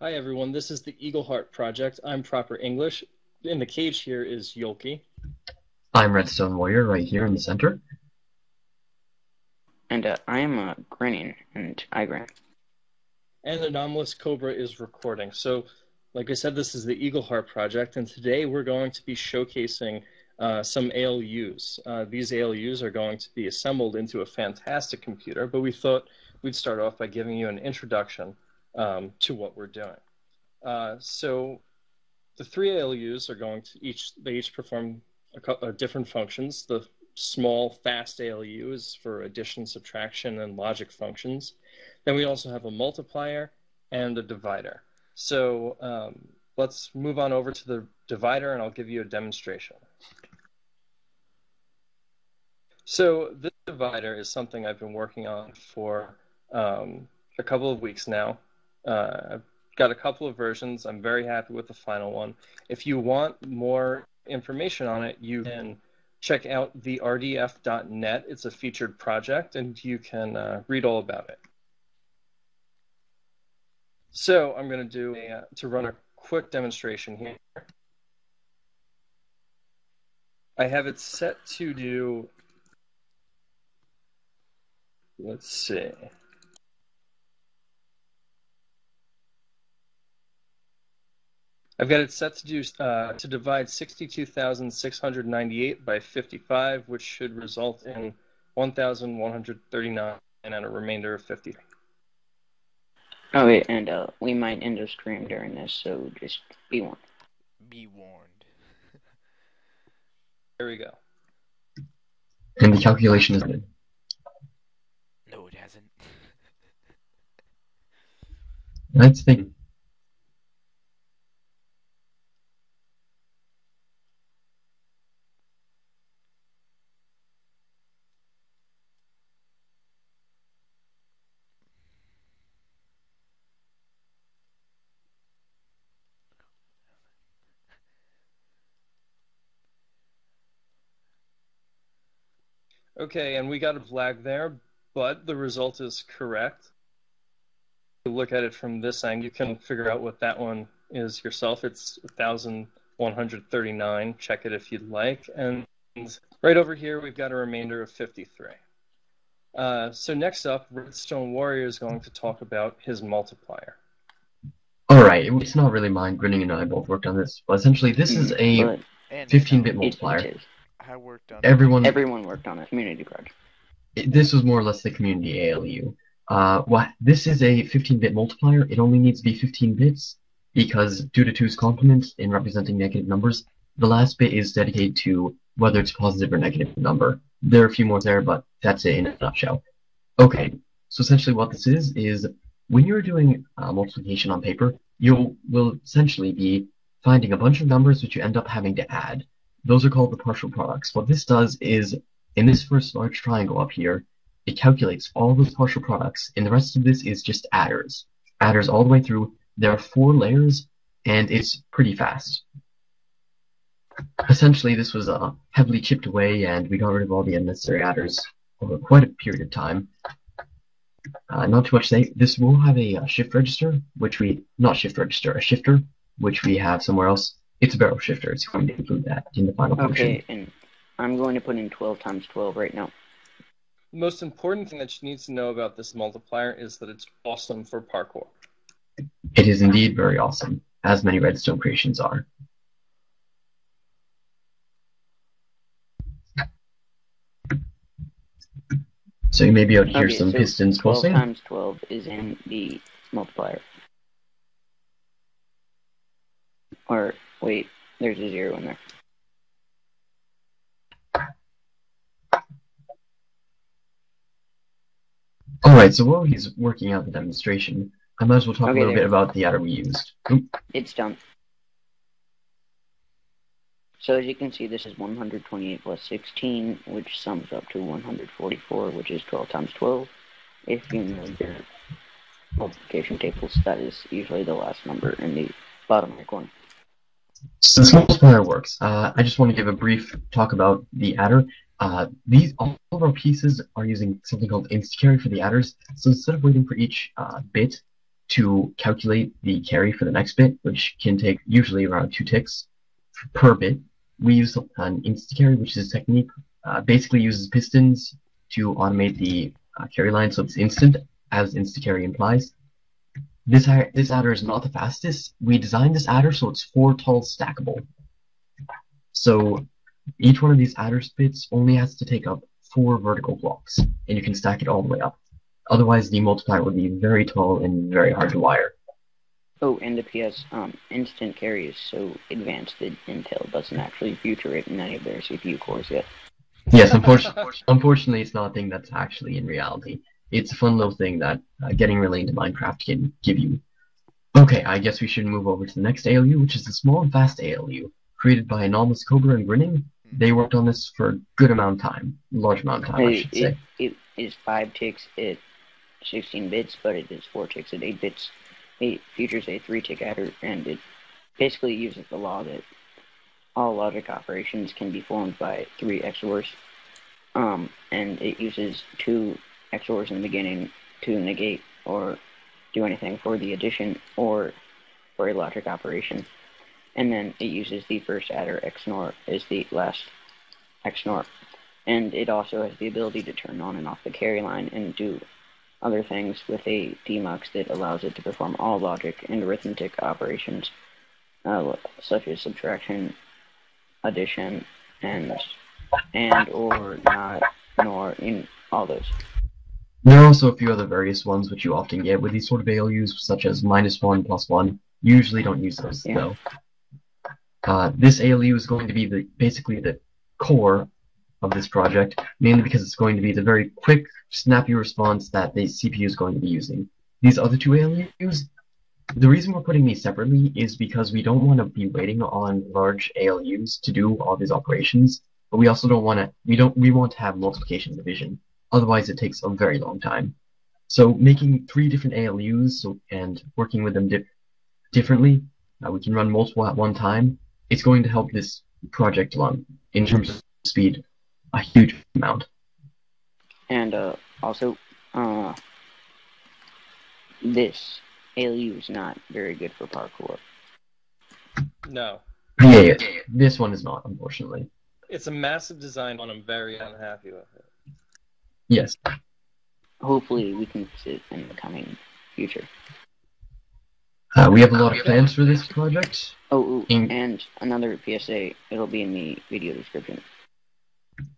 Hi everyone, this is the Eagle Heart Project. I'm Proper English. In the cage here is Yolki. I'm Redstone Warrior right here in the center. And I am grinning, and I grin. And Anomalous Cobra is recording. So, like I said, this is the Eagle Heart Project, and today we're going to be showcasing some ALUs. These ALUs are going to be assembled into a fantastic computer, but we thought we'd start off by giving you an introduction to what we're doing. So the three ALUs are going to each perform different functions. The small, fast ALU is for addition, subtraction, and logic functions. Then we also have a multiplier and a divider. So let's move on over to the divider, and I'll give you a demonstration. So this divider is something I've been working on for a couple of weeks now. I've got a couple of versions. I'm very happy with the final one. If you want more information on it, you can check out the rdf.net. It's a featured project, and you can read all about it. So I'm going to do to run a quick demonstration here. I have it set to do, let's see. I've got it set to do to divide 62,698 by 55, which should result in 1,139 and a remainder of 50. Oh wait, and we might end a stream during this, so just be warned. Be warned. There we go. And the calculation is good. No, it hasn't. Let's think. Okay, and we got a flag there, but the result is correct. If you look at it from this angle, you can figure out what that one is yourself. It's 1,139. Check it if you'd like. And right over here, we've got a remainder of 53. So next up, Redstone Warrior is going to talk about his multiplier. Alright, it's not really mine. Grinning and I both worked on this, but essentially this is a 15-bit multiplier. I worked on Everyone worked on a community project. This was more or less the community ALU. This is a 15-bit multiplier. It only needs to be 15 bits because due to 2's complement in representing negative numbers, the last bit is dedicated to whether it's positive or negative number. There are a few more there, but that's it in a nutshell. Okay, so essentially what this is when you're doing multiplication on paper, you will essentially be finding a bunch of numbers which you end up having to add. Those are called the partial products. What this does is, in this first large triangle up here, it calculates all those partial products, and the rest of this is just adders. Adders all the way through. There are 4 layers, and it's pretty fast. Essentially, this was heavily chipped away, and we got rid of all the unnecessary adders over quite a period of time. Not too much to say. This will have a shift register, a shifter, which we have somewhere else. It's a barrel shifter. It's going to include that in the final function. Okay, and I'm going to put in 12 times 12 right now. The most important thing that you need to know about this multiplier is that it's awesome for parkour. It is indeed very awesome, as many redstone creations are. So you may be able to hear some pistons 12 pulsing. 12 times 12 is in the multiplier. Or, wait, there's a 0 in there. Alright, so while he's working out the demonstration, I might as well talk a little bit about the adder we used. It's done. So as you can see, this is 128 plus 16, which sums up to 144, which is 12 times 12. If you know your multiplication tables, that is usually the last number in the bottom right corner. So this multiplier works. I just want to give a brief talk about the adder. All of our pieces are using something called insta-carry for the adders. So instead of waiting for each bit to calculate the carry for the next bit, which can take usually around 2 ticks per bit. We use an insta-carry, which is a technique basically uses pistons to automate the carry line, so it's instant, as insta-carry implies. This adder is not the fastest. We designed this adder so it's 4 tall stackable. So each one of these adder bits only has to take up 4 vertical blocks, and you can stack it all the way up. Otherwise, the multiplier would be very tall and very hard to wire. Oh, and the PS, instant carry is so advanced that Intel doesn't actually feature it in any of their CPU cores yet. Yes, unfortunately, it's not a thing that's actually in reality. It's a fun little thing that getting really into Minecraft can give you. Okay, I guess we should move over to the next ALU, which is the small and fast ALU, created by Anomalous Cobra and Grinning. They worked on this for a good amount of time, large amount of time, I should say. It is 5 ticks at 16 bits, but it is 4 ticks at 8 bits. It features a 3-tick adder, and it basically uses the law that all logic operations can be formed by 3 XORs. And it uses 2 XORs in the beginning to negate or do anything for the addition or for a logic operation. And then it uses the first adder XNOR as the last XNOR. And it also has the ability to turn on and off the carry line and do other things with a demux that allows it to perform all logic and arithmetic operations, such as subtraction, addition, and or not, nor, in all those. There are also a few other various ones which you often get with these sort of ALUs, such as -1, +1. You usually don't use those, though. This ALU is going to be basically the core of this project, mainly because it's going to be the very quick, snappy response that the CPU is going to be using. These other 2 ALUs, the reason we're putting these separately is because we don't want to be waiting on large ALUs to do all these operations, but we also don't want to, we want to have multiplication division. Otherwise, it takes a very long time. So making 3 different ALUs and working with them differently, we can run multiple at one time. It's going to help this project along in terms of speed a huge amount. And also, this ALU is not very good for parkour. No. Yeah, this one is not, unfortunately. It's a massive design one. I'm very unhappy with it. Yes. Hopefully we can fix it in the coming future. We have a lot of plans for this project. Oh, and another PSA, it'll be in the video description.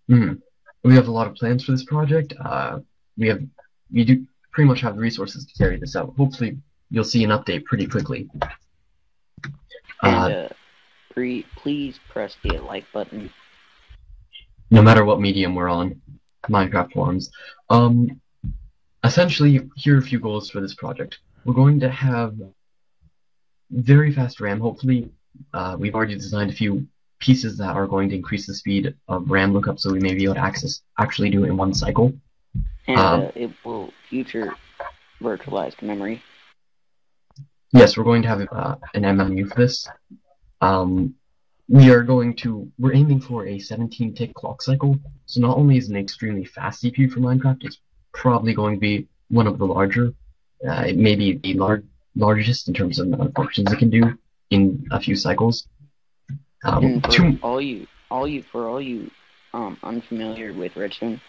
We have a lot of plans for this project. We do pretty much have the resources to carry this out. Hopefully you'll see an update pretty quickly. And please press the like button. No matter what medium we're on, Minecraft forums. Essentially, here are a few goals for this project. We're going to have very fast RAM, hopefully. We've already designed a few pieces that are going to increase the speed of RAM lookup, so we may be able to actually do it in one cycle. And it will feature virtualized memory. Yes, we're going to have an MMU for this. We're aiming for a 17-tick clock cycle, so not only is it an extremely fast CPU for Minecraft, it's probably going to be one of the larger. It may be the largest in terms of amount of functions it can do in a few cycles. And for all you unfamiliar with Redstone,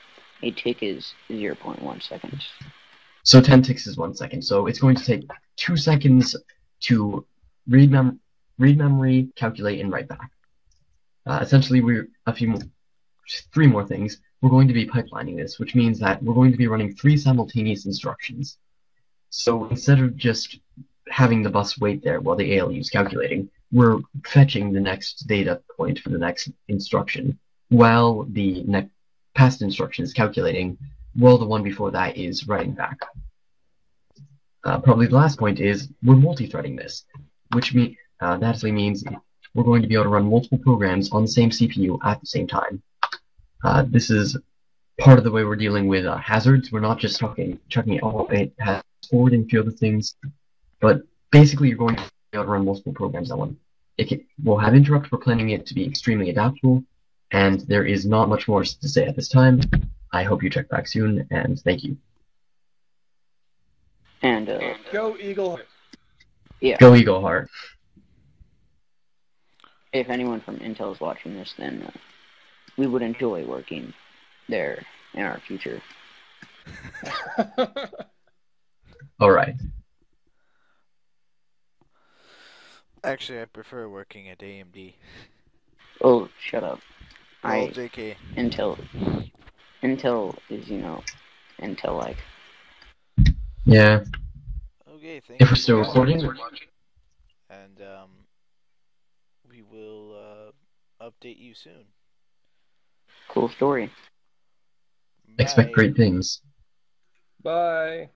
a tick is 0.1 seconds. So 10 ticks is 1 second. So it's going to take 2 seconds to read memory, calculate, and write back. Essentially, we're 3 more things. We're going to be pipelining this, which means that we're going to be running 3 simultaneous instructions. So instead of just having the bus wait there while the ALU is calculating, we're fetching the next data point for the next instruction while the past instruction is calculating, while the one before that is writing back. Probably the last point is we're multi-threading this, which that actually means we're going to be able to run multiple programs on the same CPU at the same time. This is part of the way we're dealing with hazards. We're not just chucking it all it forward and a few other things, but basically you're going to be able to run multiple programs at once. We'll have interrupt. We're planning it to be extremely adaptable, and there is not much more to say at this time. I hope you check back soon, and thank you. And Go Eagle Heart. yeah, Go Eagle Heart. if anyone from Intel is watching this, then we would enjoy working there in our future. All right. Actually, I prefer working at AMD. Oh, shut up. Well, JK. Intel is, Intel-like. Yeah. Okay, thank If you we're still for recording. watching, and we will update you soon. Cool story. Expect Bye. great things. Bye.